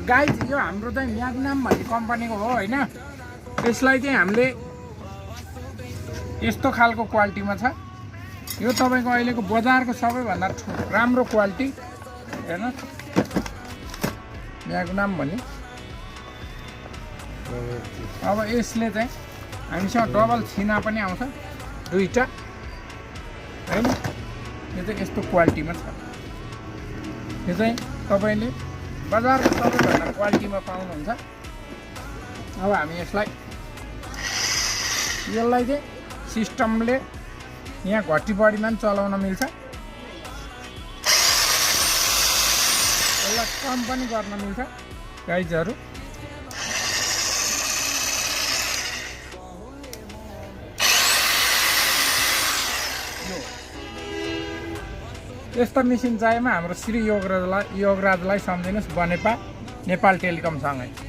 Guys यो हाम्रो चाहिँ म्याग्नम भन्ने कम्पनीको हो होइन। यसलाई चाहिँ हामीले यस्तो खालको क्वालिटीमा छ। यो तपाईँको अहिलेको बजारको सबैभन्दा राम्रो क्वालिटी हेर्नु म्याग्नम भन्ने। अब यसले चाहिँ हामीसँग डबल छिना पनि आउँछ दुईटा हैन। यो चाहिँ यस्तो क्वालिटीमा छ। यो चाहिँ तपाईले बजारको सबैभन्दा क्वालिटीमा पाउनुहुन्छ। अब हामी यसलाई चाहिँ सिस्टमले यहाँ घटी बढीमा पनि चलाउन मिल्छ, यसलाई कम पनि गर्न मिल्छ गाइजहरु। यस्ता मेसिन चाहिएमा हाम्रो श्री योगराजलाई सम्झिनुहोस्, बनेपा नेपाल टेलिकमसँगै।